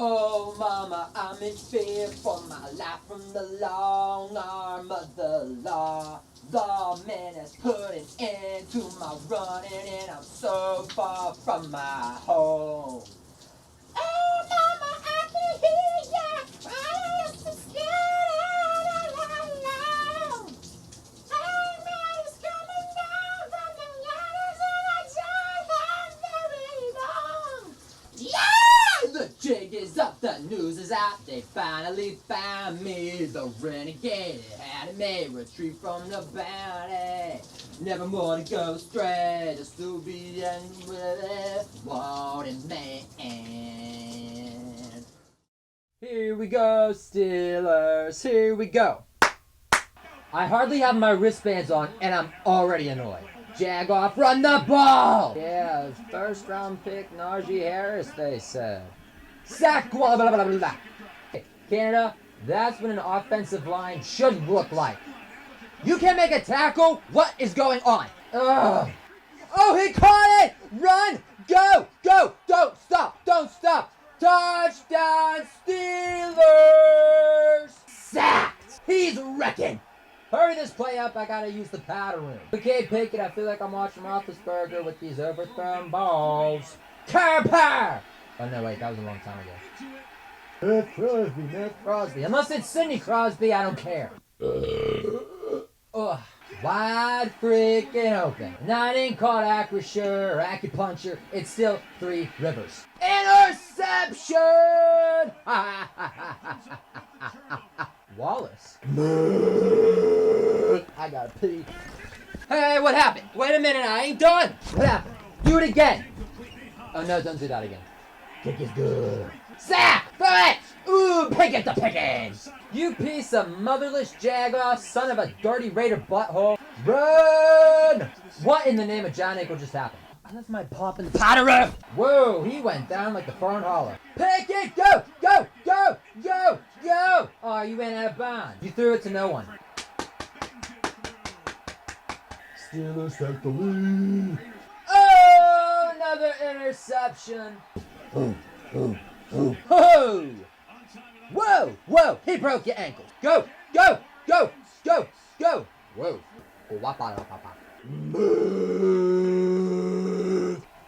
Oh mama, I'm in fear for my life from the long arm of the law. Lawman has put an end to my running and I'm so far from my home. Oh mama, I can hear ya. I am so scared all alone. Hangman is coming down from the ladders and I don't have very long. Yeah! The jig is up, the news is out. They finally found me, the renegade. Had me retreat from the bounty. Never more to go astray. Just to be wanted man. Here we go, Steelers. Here we go. I hardly have my wristbands on, and I'm already annoyed. Jagoff, run the ball! Yeah, first round pick Najee Harris, they said. Sack, blah, blah, blah, blah, blah. Canada, that's what an offensive line should look like. You can't make a tackle? What is going on? Ugh. Oh, he caught it! Run! Go! Go! Don't stop! Don't stop! Touchdown, Steelers! Sacked! He's wrecking! Hurry this play up, I gotta use the powder room. Okay, Pickett, I feel like I'm watching Roethlisberger with these overthrown balls. Carper! Oh no, wait, that was a long time ago. Myth Crosby. Unless it's Sidney Crosby, I don't care. Ugh. Wide freaking open. Now it ain't called acrisure or acupuncture, it's still Three Rivers. Interception! Wallace. I gotta pee. Hey, what happened? Wait a minute, I ain't done. What happened? Do it again. Oh no, don't do that again. Kick is good. Sack! Throw it! Ooh, pick it to Pickens! You piece of motherless jagoff, son of a dirty Raider butthole. Run! What in the name of John Ankle just happened? I left my pop in the powder room! Whoa, he went down like the Foreign Holler. Pick it! Go! Go! Go! Go! Go! Oh, you went out of bounds. You threw it to no one. Steelers take the lead. Oh, another interception. Oh. Whoa! Whoa! He broke your ankle. Go! Go! Go! Go! Go! Whoa!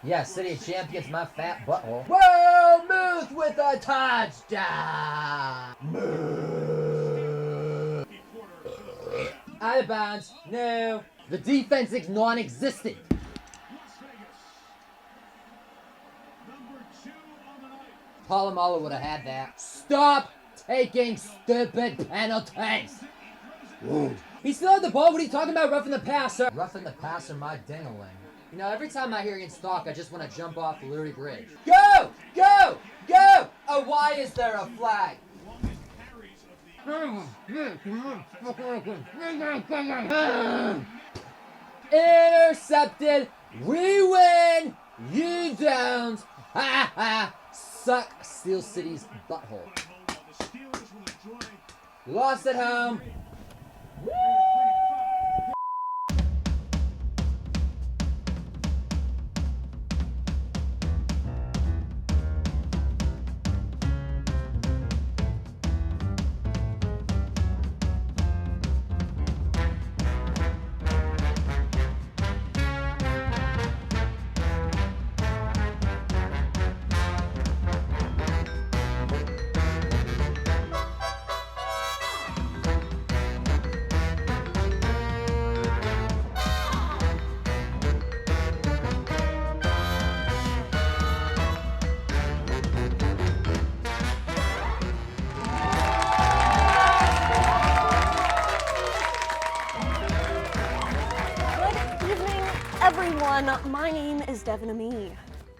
Yeah, City of Champions, my fat butthole. Whoa! Moose with a touchdown! Out of bounds. No. The defense is non-existent. Palomalo would have had that. Stop taking stupid penalties. Whoa. He still had the ball. What are you talking about? Roughing the passer. Roughing the passer, my ding-a-ling. You know, every time I hear in stock, I just want to jump off the Liberty Bridge. Go! Go! Go! Oh, why is there a flag? Intercepted. We win. You don't. Ha ha. Suck Steel City's butthole. Lost at home. Woo! My name is Devin Amee.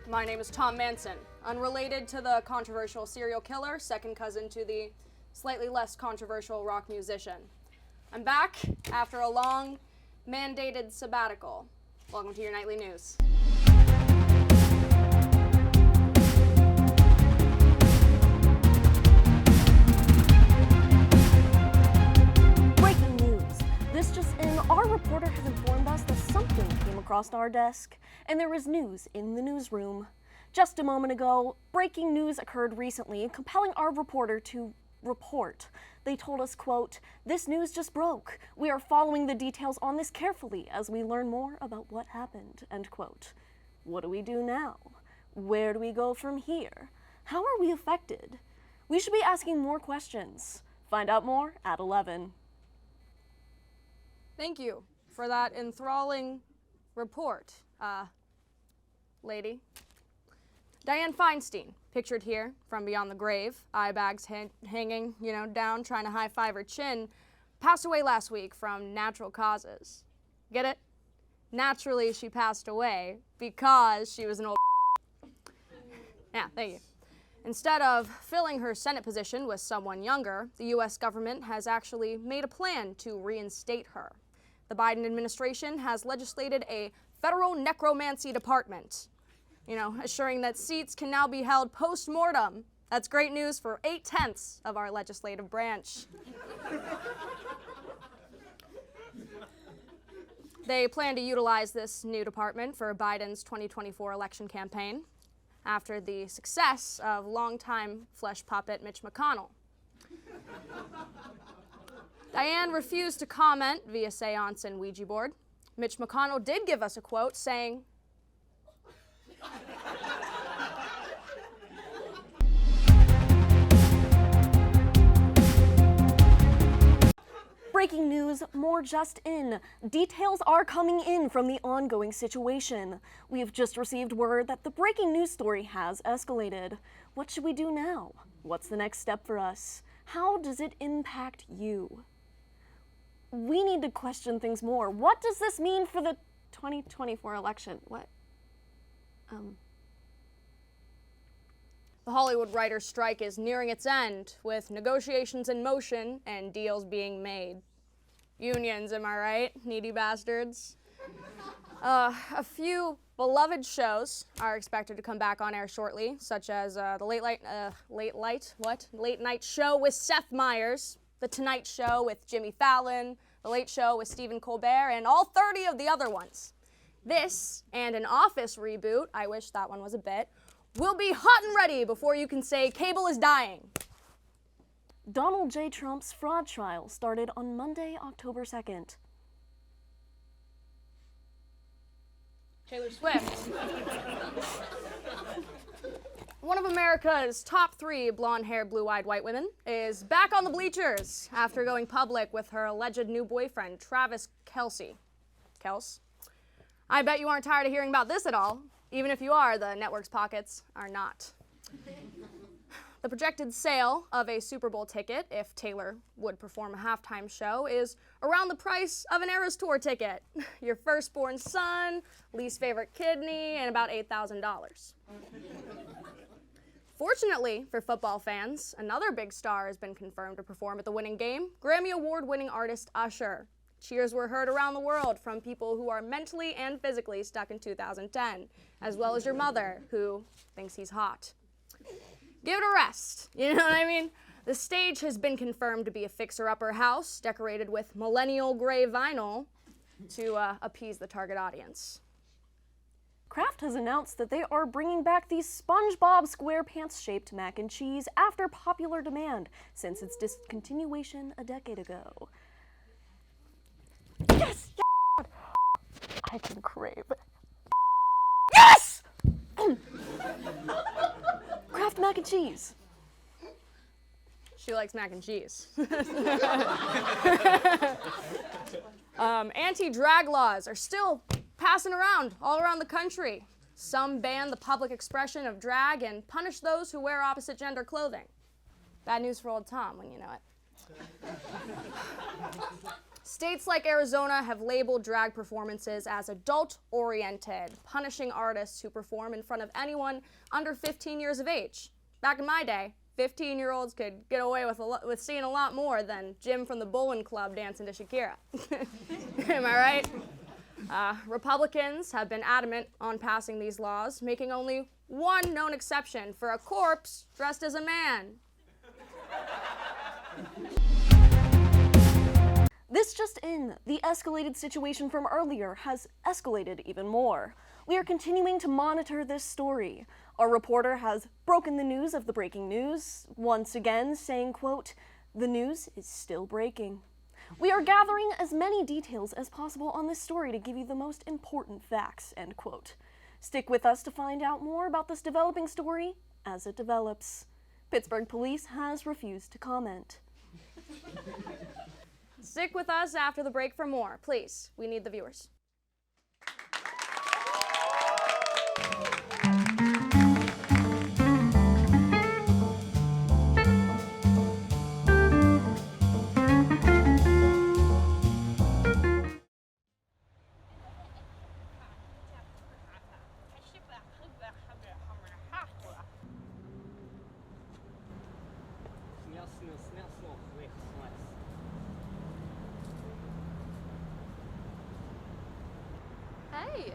My name is Tom Manson, unrelated to the controversial serial killer, second cousin to the slightly less controversial rock musician. I'm back after a long, mandated sabbatical. Welcome to your nightly news. Breaking news. This just in, our reporter has informed us that something came across our desk, and there is news in the newsroom. Just a moment ago, breaking news occurred recently, compelling our reporter to report. They told us, quote, "This news just broke. We are following the details on this carefully as we learn more about what happened," end quote. What do we do now? Where do we go from here? How are we affected? We should be asking more questions. Find out more at 11. Thank you for that enthralling report, lady. Dianne Feinstein, pictured here from beyond the grave, eye bags hanging, down, trying to high-five her chin, passed away last week from natural causes. Get it? Naturally, she passed away because she was an old Yeah, thank you. Instead of filling her Senate position with someone younger, the U.S. government has actually made a plan to reinstate her. The Biden administration has legislated a federal necromancy department, assuring that seats can now be held post-mortem. That's great news for 8/10 of our legislative branch. They plan to utilize this new department for Biden's 2024 election campaign after the success of longtime flesh puppet Mitch McConnell. Dianne refused to comment via seance and Ouija board. Mitch McConnell did give us a quote saying, Breaking news, more just in. Details are coming in from the ongoing situation. We've just received word that the breaking news story has escalated. What should we do now? What's the next step for us? How does it impact you? We need to question things more. What does this mean for the 2024 election? What? The Hollywood writers' strike is nearing its end, with negotiations in motion and deals being made. Unions, am I right? Needy bastards. A few beloved shows are expected to come back on air shortly, such as the Late Night Show with Seth Meyers, The Tonight Show with Jimmy Fallon, The Late Show with Stephen Colbert, and all 30 of the other ones. This and an Office reboot, I wish that one was a bit, will be hot and ready before you can say cable is dying. Donald J. Trump's fraud trial started on Monday, October 2nd. Taylor Swift. One of America's top 3 blonde-haired, blue-eyed white women is back on the bleachers after going public with her alleged new boyfriend, Travis Kelce. Kels? I bet you aren't tired of hearing about this at all. Even if you are, the network's pockets are not. The projected sale of a Super Bowl ticket, if Taylor would perform a halftime show, is around the price of an Eras Tour ticket. Your firstborn son, least favorite kidney, and about $8,000. Fortunately for football fans, another big star has been confirmed to perform at the winning game, Grammy Award-winning artist Usher. Cheers were heard around the world from people who are mentally and physically stuck in 2010, as well as your mother, who thinks he's hot. Give it a rest, you know what I mean? The stage has been confirmed to be a fixer-upper house decorated with millennial gray vinyl to appease the target audience. Kraft has announced that they are bringing back the SpongeBob SquarePants-shaped mac and cheese after popular demand since its discontinuation a decade ago. Yes! I can crave it. Yes! Kraft mac and cheese. She likes mac and cheese. Anti-drag laws are still passing around all around the country. Some ban the public expression of drag and punish those who wear opposite gender clothing. Bad news for old Tom when you know it. States like Arizona have labeled drag performances as adult-oriented, punishing artists who perform in front of anyone under 15 years of age. Back in my day, 15-year-olds could get away with seeing a lot more than Jim from the Bowling Club dancing to Shakira. Am I right? Republicans have been adamant on passing these laws, making only one known exception for a corpse dressed as a man. This just in, the escalated situation from earlier has escalated even more. We are continuing to monitor this story. Our reporter has broken the news of the breaking news, once again saying, quote, "The news is still breaking." We are gathering as many details as possible on this story to give you the most important facts, end quote. Stick with us to find out more about this developing story as it develops. Pittsburgh police has refused to comment. Stick with us after the break for more. Please, we need the viewers. Hey.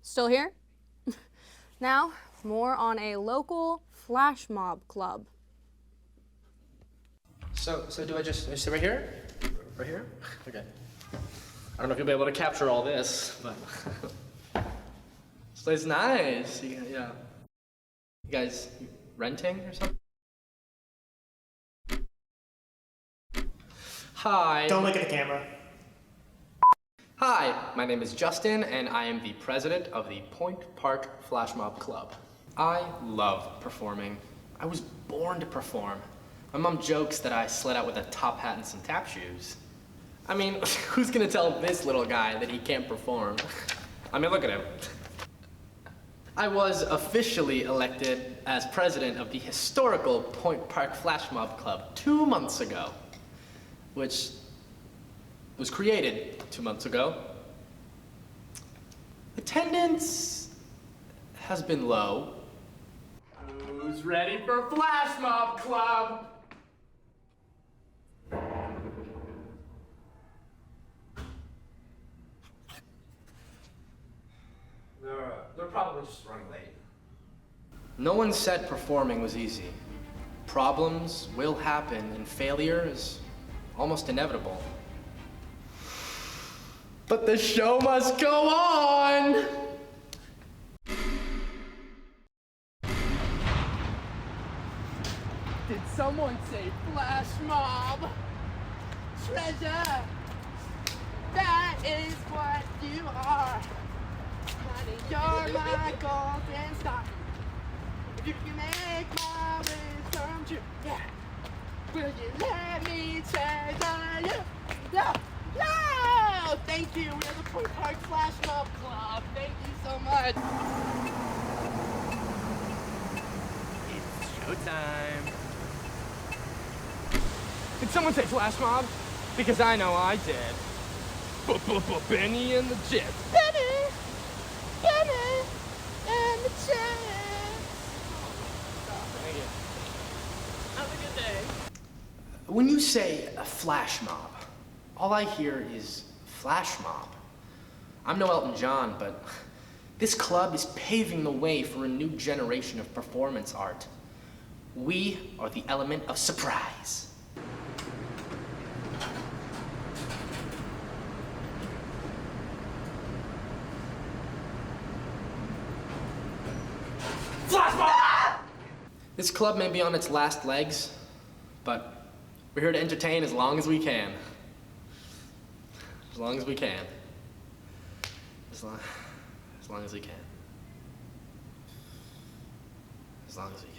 Still here? Now, more on a local flash mob club. So do I just sit right here? Right here? Okay. I don't know if you'll be able to capture all this, but this place is nice. Yeah. You guys renting or something? Hi. Don't look at the camera. Hi, my name is Justin, and I am the president of the Point Park Flash Mob Club. I love performing. I was born to perform. My mom jokes that I slid out with a top hat and some tap shoes. I mean, who's gonna tell this little guy that he can't perform? I mean, look at him. I was officially elected as president of the historical Point Park Flash Mob Club 2 months ago, which was created 2 months ago. Attendance has been low. Who's ready for Flash Mob Club? They're probably just running late. No one said performing was easy. Problems will happen, and failure is almost inevitable. But the show must go on! Did someone say flash mob? Treasure! That is what you are. Honey, you're my golden star. If you can make my wish come true, yeah. Will you let me treasure you? No! No! Thank you, we're the Point Park Flash Mob Club. Thank you so much. It's showtime. Did someone say flash mob? Because I know I did. Benny and the Jets. Benny and the Jets. Thank you. Have a good day. When you say a flash mob, all I hear is flash mob. I'm no Elton John, but this club is paving the way for a new generation of performance art. We are the element of surprise. Flash mob! This club may be on its last legs, but we're here to entertain as long as we can. As long as we can. As long as we can. As long as we can.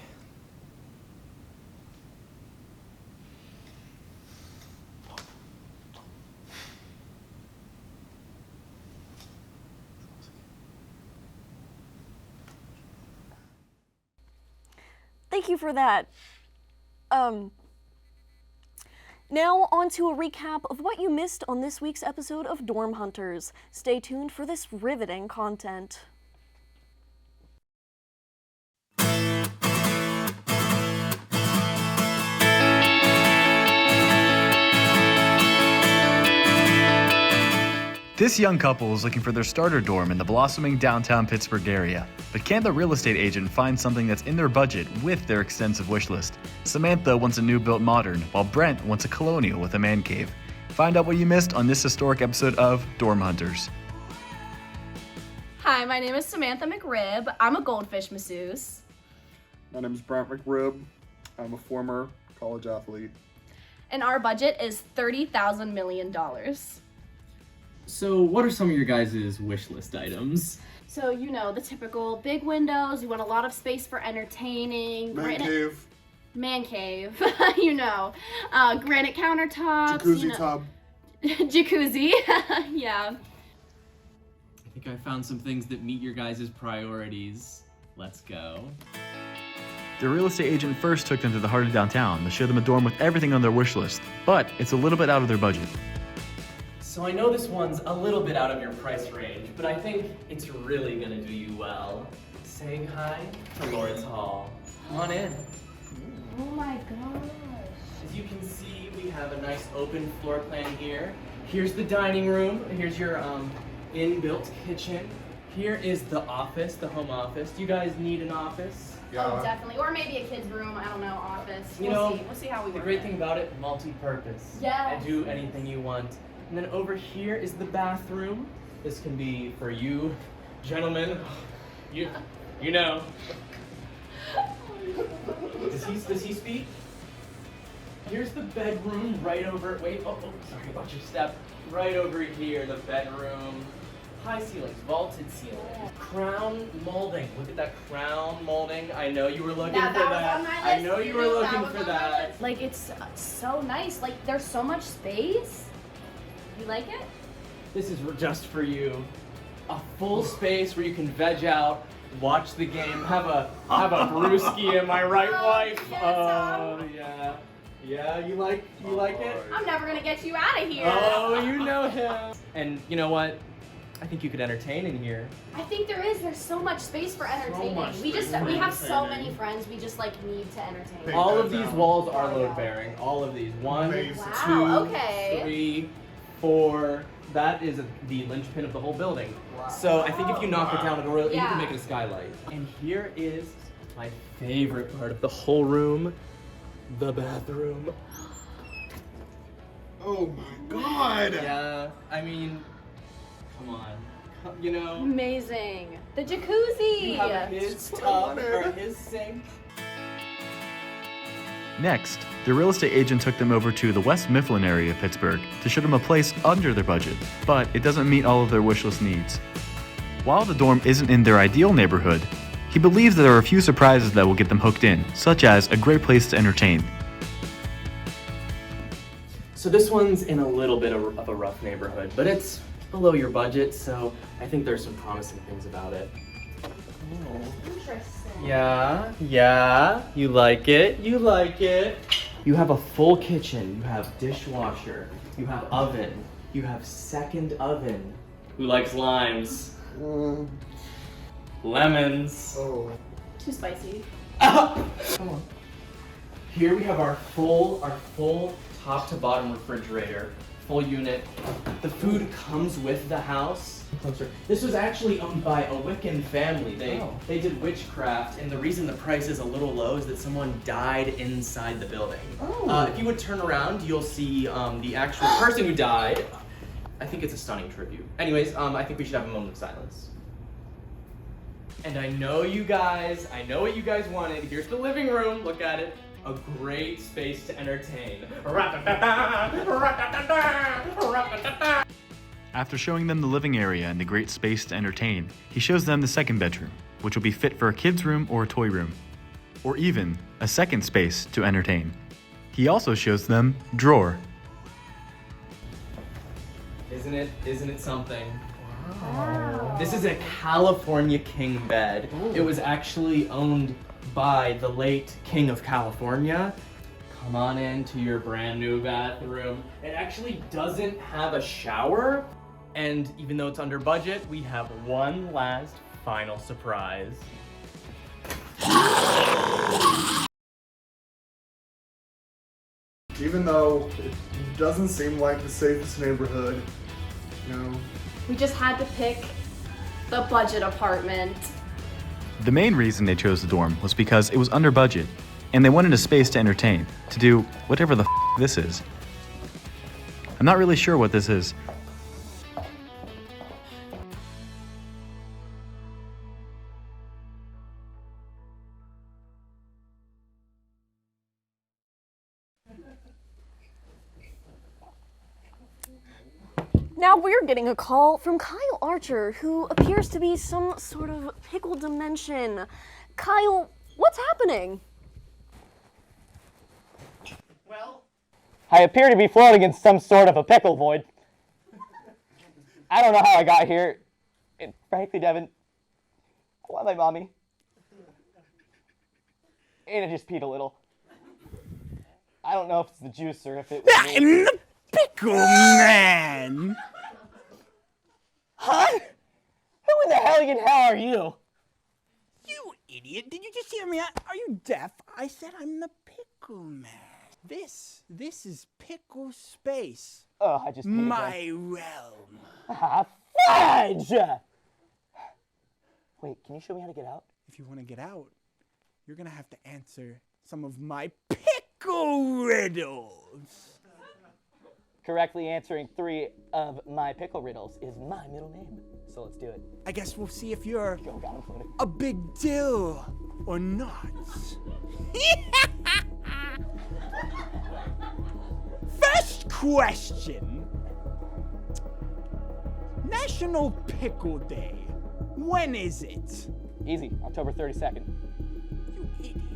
Thank you for that. Now on to a recap of what you missed on this week's episode of Dorm Hunters. Stay tuned for this riveting content. This young couple is looking for their starter dorm in the blossoming downtown Pittsburgh area. But can the real estate agent find something that's in their budget with their extensive wish list? Samantha wants a new built modern, while Brent wants a colonial with a man cave. Find out what you missed on this historic episode of Dorm Hunters. Hi, my name is Samantha McRib. I'm a goldfish masseuse. My name is Brent McRib. I'm a former college athlete. And our budget is $30,000 million. So what are some of your guys' wish list items? So, you know, the typical big windows, you want a lot of space for entertaining. Man cave, you know. Granite countertops. Jacuzzi tub. Jacuzzi, yeah. I think I found some things that meet your guys' priorities. Let's go. The real estate agent first took them to the heart of downtown to show them a dorm with everything on their wish list, but it's a little bit out of their budget. So I know this one's a little bit out of your price range, but I think it's really gonna do you well. Saying hi to Lawrence Hall. Come on in. Oh my gosh. As you can see, we have a nice open floor plan here. Here's the dining room. Here's your inbuilt kitchen. Here is the office, the home office. Do you guys need an office? Yeah. Oh, definitely. Or maybe a kid's room, I don't know, office. You We'll know, see. We'll see how we The work great it. thing about it, multi-purpose. Yes. And do anything you want. And then over here is the bathroom. This can be for you, gentlemen. You know. Does he speak? Here's the bedroom right over. Wait. Oh, sorry. Watch your step. Right over here, the bedroom. High ceilings, vaulted ceilings, crown molding. Look at that crown molding. I know you were looking for That was that. on my I list. know you were looking for that. Like, it's so nice. Like, there's so much space. You like it? This is just for you. A full space where you can veg out, watch the game, have a brewski. Am I right, wife? Yes, Oh yeah, yeah. You like it? I'm never gonna get you out of here. Oh, you know him. And you know what? I think you could entertain in here. I think there is. There's so much space for entertaining. We have so many friends. We just like need to entertain. All of these walls are load bearing. All of these. 1, Amazing. 2, Wow, okay. 3, 4. That is the linchpin of the whole building. So I think if you knock it down, you Yeah. can make it a skylight. And here is my favorite part of the whole room, the bathroom. Oh my god! Yeah, I mean, come on. You know, Amazing. The jacuzzi. you have his tub or his sink. Next, the real estate agent took them over to the West Mifflin area of Pittsburgh to show them a place under their budget, but it doesn't meet all of their wish list needs. While the dorm isn't in their ideal neighborhood, he believes that there are a few surprises that will get them hooked in, such as a great place to entertain. So this one's in a little bit of a rough neighborhood, but it's below your budget, so I think there's some promising things about it. Interesting. Yeah, you like it, You have a full kitchen, you have dishwasher, you have oven, you have second oven. Who likes limes? Lemons. Oh. Too spicy. Come on. Here we have our full top to bottom refrigerator, full unit. The food comes with the house. Closer. This was actually owned by a Wiccan family. They did witchcraft, and the reason the price is a little low is that someone died inside the building. If you would turn around, you'll see the actual person who died. I think it's a stunning tribute. Anyways, I think we should have a moment of silence. And I know what you guys wanted. Here's the living room. Look at it. A great space to entertain. After showing them the living area and the great space to entertain, he shows them the second bedroom, which will be fit for a kid's room or a toy room, or even a second space to entertain. He also shows them drawer. Isn't it something? Wow. This is a California king bed. Ooh. It was actually owned by the late King of California. Come on into your brand new bathroom. It actually doesn't have a shower. And even though it's under budget, we have one last final surprise. Even though it doesn't seem like the safest neighborhood, No. We just had to pick the budget apartment. The main reason they chose the dorm was because it was under budget, and they wanted a space to entertain, to do whatever the this is. I'm not really sure what this is. Now we're getting a call from Kyle Archer, who appears to be some sort of pickle dimension. Kyle, what's happening? Well, I appear to be floating in some sort of a pickle void. I don't know how I got here. And frankly, Devin, I want my mommy. And I just peed a little. I don't know if it's the juice or if it was I'm the pickle man! Huh? Who in the hellion hell are you? You idiot! Did you just hear me? Are you deaf? I said I'm the pickle man. This is pickle space. Oh, I just peed My realm. Ah, fudge! Wait, can you show me how to get out? If you want to get out, you're gonna have to answer some of my pickle riddles. Correctly answering 3 of my pickle riddles is my middle name. So let's do it. I guess we'll see if you're Go, got him floating. a big deal or not. First question. National Pickle Day. When is it? Easy, October 32nd. You idiot.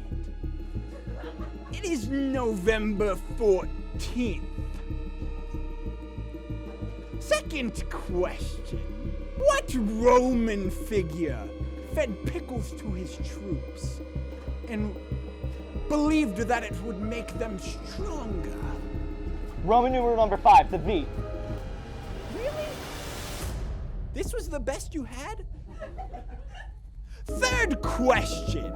It is November 14th. Second question. What Roman figure fed pickles to his troops and believed that it would make them stronger? Roman numeral number 5, the V. Really? This was the best you had? Third question.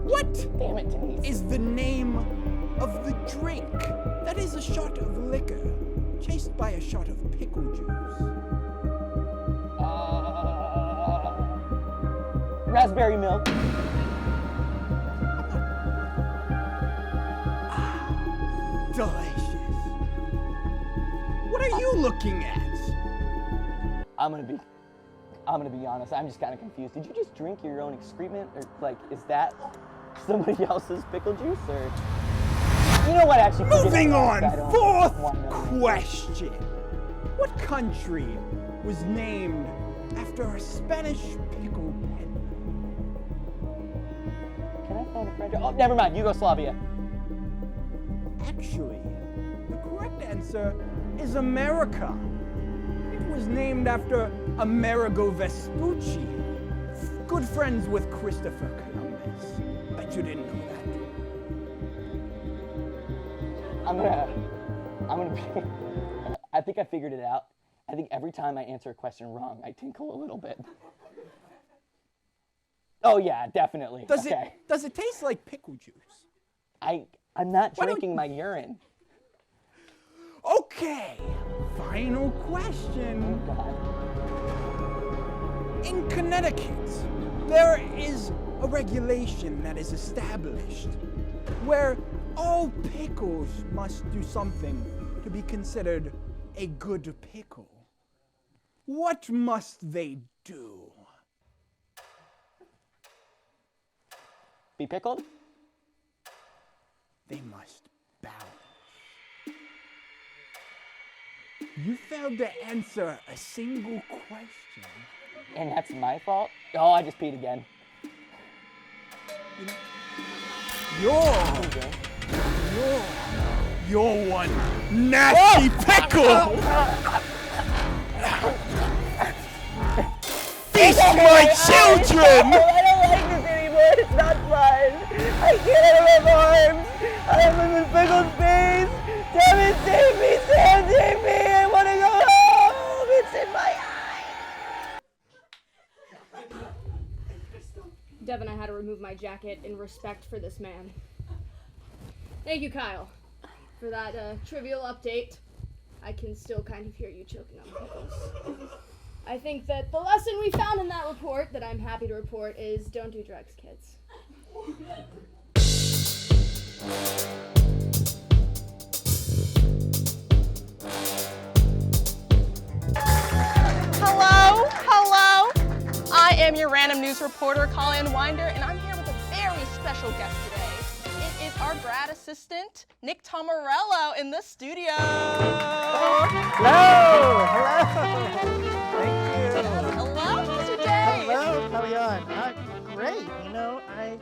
What Damn it, Denise. is the name of the drink that is a shot of liquor chased by a shot of pickle juice? Raspberry milk. Delicious. What are you looking at? I'm gonna be honest, I'm just kind of confused. Did you just drink your own excrement? Or, like, is that somebody else's pickle juice? Or, you know what, actually. Moving on, I don't fourth wanna know. question. What country was named after a Spanish pickle pen? Can I find a French? Oh, never mind, Yugoslavia. Actually, the correct answer is America. It was named after Amerigo Vespucci, good friends with Christopher Columbus. Bet you didn't know that. I'm gonna be, I think I figured it out. I think every time I answer a question wrong, I tinkle a little bit. Oh yeah, definitely. Does okay. it taste like pickle juice? I'm not Why don't drinking my urine. Okay, final question. Oh God. In Connecticut, there is a regulation that is established where all pickles must do something to be considered a good pickle. What must they do? Be pickled? They must balance. You failed to answer a single question. And that's my fault? Oh, I just peed again. You're one nasty pickle! Feast my children! I don't like this anymore. It's not fun. I can't out of my arms. I am in the pickled space. Damn it, save me, Sam, save me. I want to go home. It's in my eye. Devin, I had to remove my jacket in respect for this man. Thank you, Kyle, for that trivial update. I can still kind of hear you choking on pickles. I think that the lesson we found in that report, that I'm happy to report, is don't do drugs, kids. Hello. I am your random news reporter, Colleen Winder, and I'm here with a very special guest today. It is our grad assistant, Nick Tomarello, in the studio. Hello. Thank you. Hello, how's your day? Hello, Kellyanne. Great. You know, I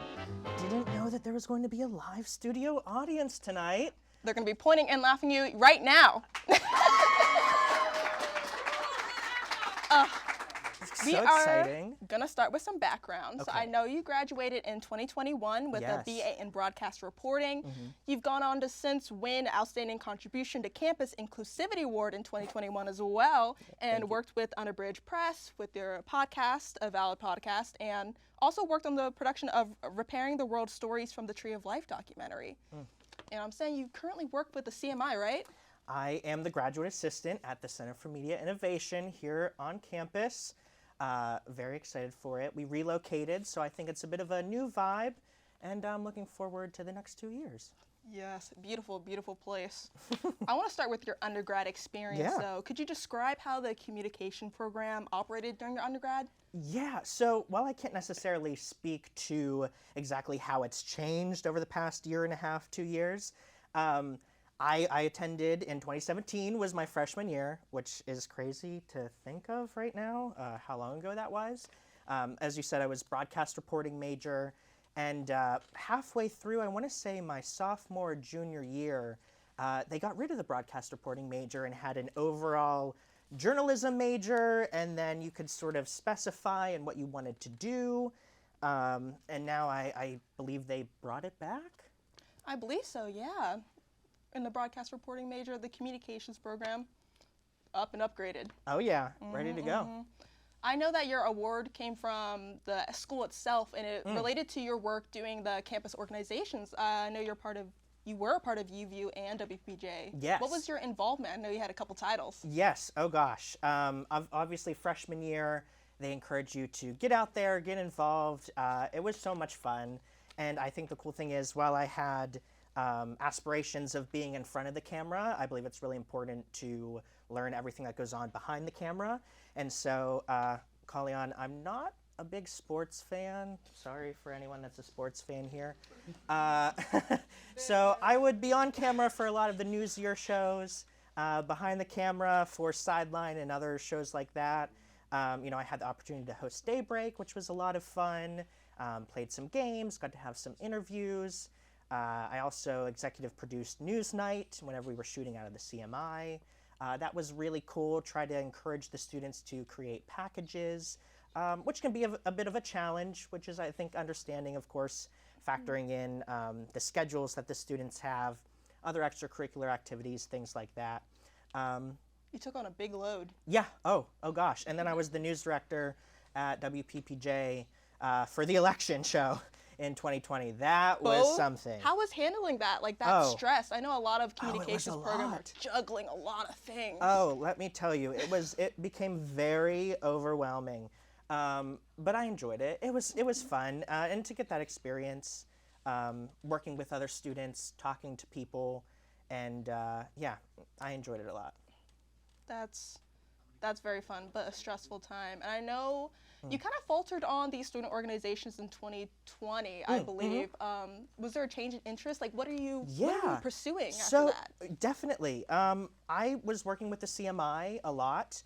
didn't know that there was going to be a live studio audience tonight. They're going to be pointing and laughing at you right now. We exciting. are going to start with some background. So Okay. I know you graduated in 2021 with a BA in Broadcast Reporting. You've gone on to since win Outstanding Contribution to Campus Inclusivity Award in 2021 as well, and worked with Unabridged Press with your podcast, A Valid Podcast, and also worked on the production of Repairing the World Stories from the Tree of Life documentary. And I'm saying you currently work with the CMI, right? I am the graduate assistant at the Center for Media Innovation here on campus. Very excited for it. We relocated, so I think it's a bit of a new vibe, and I'm looking forward to the next 2 years. Yes, beautiful, beautiful place. I want to start with your undergrad experience, though. Could you describe how the communication program operated during your undergrad? Yeah, so while I can't necessarily speak to exactly how it's changed over the past year and a half, 2 years, I attended in 2017 was my freshman year, which is crazy to think of right now, how long ago that was. As you said, I was broadcast reporting major, and halfway through, I want to say my sophomore, junior year, they got rid of the broadcast reporting major and had an overall journalism major, and then you could sort of specify in what you wanted to do, and now I believe they brought it back? I believe so, yeah. In the broadcast reporting major, the communications program, up and upgraded. Oh yeah, ready to go. I know that your award came from the school itself, and it related to your work doing the campus organizations. I know you were a part of UView and WPJ. Yes. What was your involvement? I know you had a couple titles. Yes, oh gosh. Obviously freshman year, they encourage you to get out there, get involved. It was so much fun. And I think the cool thing is, while I had aspirations of being in front of the camera, I believe it's really important to learn everything that goes on behind the camera. And so, Collyon, I'm not a big sports fan. Sorry for anyone that's a sports fan here. So I would be on camera for a lot of the newsier shows, behind the camera for Sideline and other shows like that. You know, I had the opportunity to host Daybreak, which was a lot of fun. Played some games, got to have some interviews. I also executive produced Newsnight whenever we were shooting out of the CMI. That was really cool. Tried to encourage the students to create packages, which can be a bit of a challenge, which is, I think, understanding, of course, factoring in the schedules that the students have, other extracurricular activities, things like that. You took on a big load. Yeah, oh gosh. And then I was the news director at WPPJ for the election show in 2020. That was something. How was handling that, like that stress? I know a lot of communications programs are juggling a lot of things. Oh, let me tell you, it became very overwhelming. But I enjoyed it. It was fun, and to get that experience, working with other students, talking to people, and yeah, I enjoyed it a lot. That's very fun, but a stressful time. And I know you kind of faltered on these student organizations in 2020, I believe. Was there a change in interest? Like, what are you pursuing after that? Definitely. I was working with the CMI a lot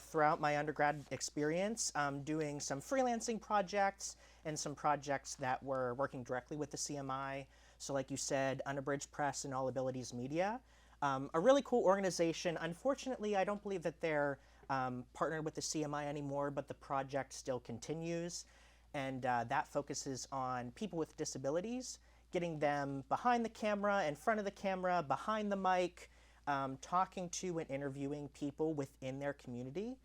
throughout my undergrad experience, doing some freelancing projects and some projects that were working directly with the CMI. So like you said, Unabridged Press and All Abilities Media. A really cool organization. Unfortunately, I don't believe that they're partnered with the CMI anymore, but the project still continues. And that focuses on people with disabilities, getting them behind the camera, in front of the camera, behind the mic, talking to and interviewing people within their community.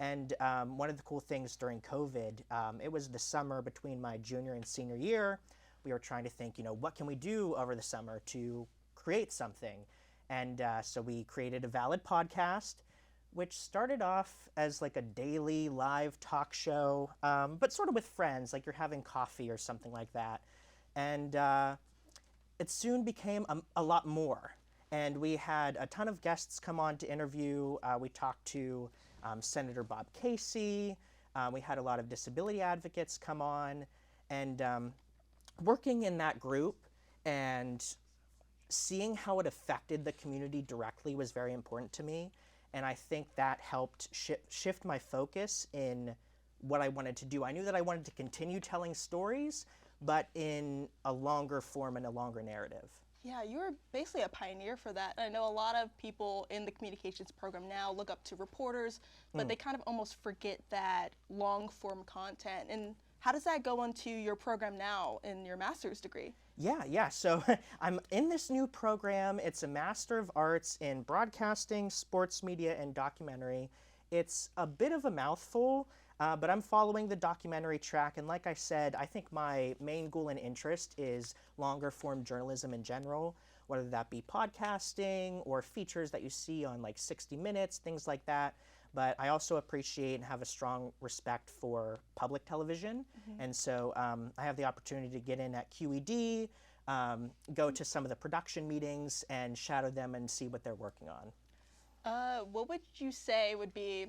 And one of the cool things during COVID, it was the summer between my junior and senior year. We were trying to think, what can we do over the summer to create something? And so we created a Valid podcast, which started off as like a daily live talk show, but sort of with friends, like you're having coffee or something like that. And it soon became a lot more. And we had a ton of guests come on to interview. We talked to Senator Bob Casey. We had a lot of disability advocates come on. And working in that group and seeing how it affected the community directly was very important to me. And I think that helped shift my focus in what I wanted to do. I knew that I wanted to continue telling stories, but in a longer form and a longer narrative. Yeah, you were basically a pioneer for that. I know a lot of people in the communications program now look up to reporters, but they kind of almost forget that long-form content. And how does that go into your program now in your master's degree? Yeah. So I'm in this new program. It's a Master of Arts in Broadcasting, Sports Media, and Documentary. It's a bit of a mouthful, but I'm following the documentary track. And like I said, I think my main goal and interest is longer form journalism in general, whether that be podcasting or features that you see on like 60 Minutes, things like that. But I also appreciate and have a strong respect for public television. And so I have the opportunity to get in at QED, go to some of the production meetings and shadow them and see what they're working on. What would you say would be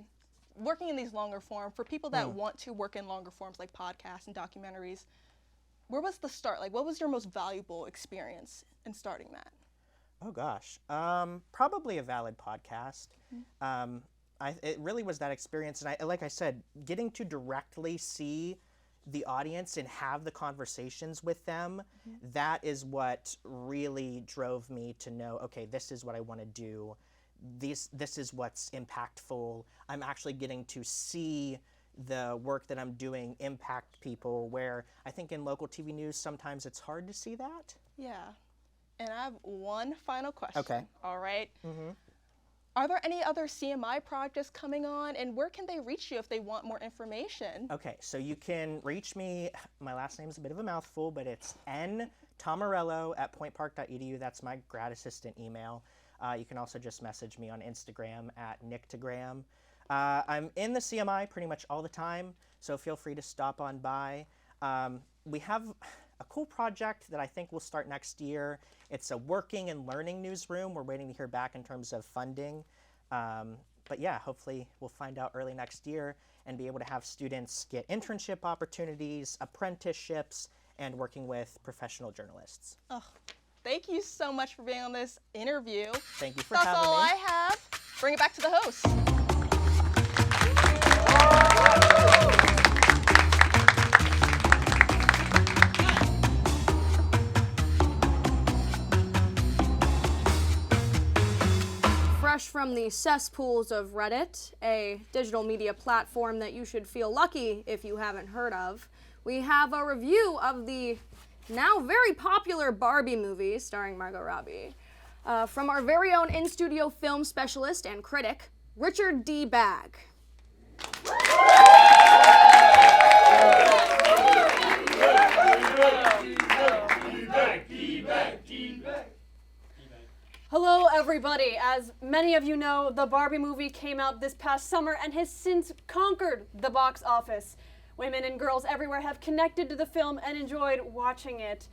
working in these longer form for people that want to work in longer forms like podcasts and documentaries? Where was the start? Like, what was your most valuable experience in starting that? Oh gosh, probably a Valid podcast. It really was that experience, and like I said, getting to directly see the audience and have the conversations with them, that is what really drove me to know, okay, this is what I want to do. This is what's impactful. I'm actually getting to see the work that I'm doing impact people, where I think in local TV news sometimes it's hard to see that. Yeah. And I have one final question. Okay. All right. Are there any other CMI projects coming on, and where can they reach you if they want more information? Okay, so you can reach me. My last name is a bit of a mouthful, but it's ntomarello@pointpark.edu. That's my grad assistant email. You can also just message me on Instagram at Nictogram. I'm in the CMI pretty much all the time, so feel free to stop on by. We have a cool project that I think will start next year. It's a working and learning newsroom. We're waiting to hear back in terms of funding. But yeah, hopefully we'll find out early next year and be able to have students get internship opportunities, apprenticeships, and working with professional journalists. Oh, thank you so much for being on this interview. Thank you for having me. That's all I have. Bring it back to the host. Fresh from the cesspools of Reddit, a digital media platform that you should feel lucky if you haven't heard of, we have a review of the now very popular Barbie movie starring Margot Robbie from our very own in-studio film specialist and critic, Richard D. Bagg. Hello, everybody. As many of you know, the Barbie movie came out this past summer and has since conquered the box office. Women and girls everywhere have connected to the film and enjoyed watching it.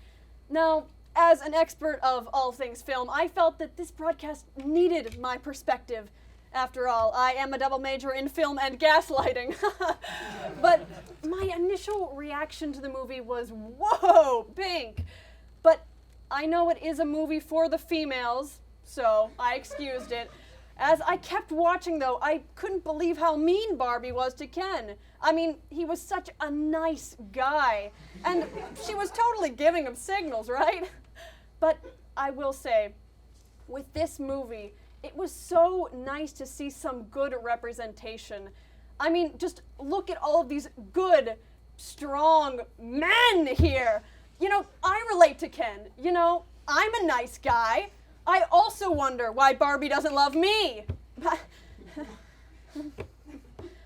Now, as an expert of all things film, I felt that this broadcast needed my perspective. After all, I am a double major in film and gaslighting. But my initial reaction to the movie was, whoa, pink. But I know it is a movie for the females, so I excused it. As I kept watching, though, I couldn't believe how mean Barbie was to Ken. I mean, he was such a nice guy, and she was totally giving him signals, right? But I will say, with this movie, it was so nice to see some good representation. I mean, just look at all of these good, strong men here. You know, I relate to Ken. You know, I'm a nice guy. I also wonder why Barbie doesn't love me.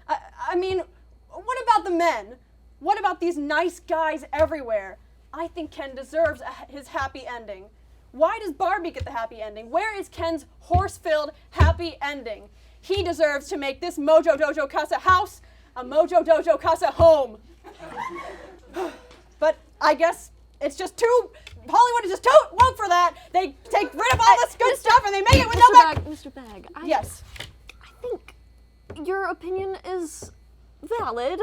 I mean, what about the men? What about these nice guys everywhere? I think Ken deserves his happy ending. Why does Barbie get the happy ending? Where is Ken's horse-filled happy ending? He deserves to make this Mojo Dojo Casa house a Mojo Dojo Casa home. But I guess it's just too, Hollywood is just too woke for that. They take rid of all this good stuff and they make it with no back. Mr. Bag, Yes. I think your opinion is valid.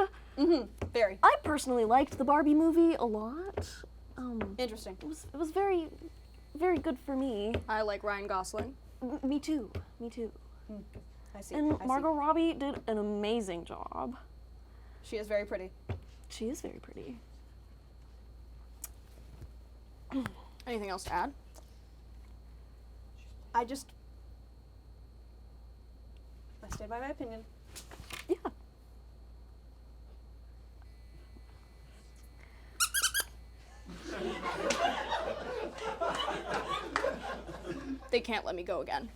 Very. I personally liked the Barbie movie a lot. Interesting. It was very, very good for me. I like Ryan Gosling. Me too. Me too. I see. And Margot Robbie did an amazing job. She is very pretty. She is very pretty. Anything else to add? I stand by my opinion. Yeah. They can't let me go again.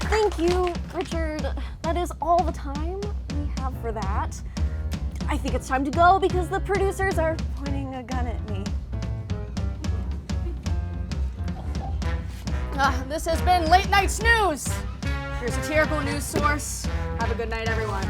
Thank you, Richard. That is all the time we have for that. I think it's time to go because the producers are pointing a gun at me. This has been Late Night Snooze, your satirical news source. Have a good night, everyone.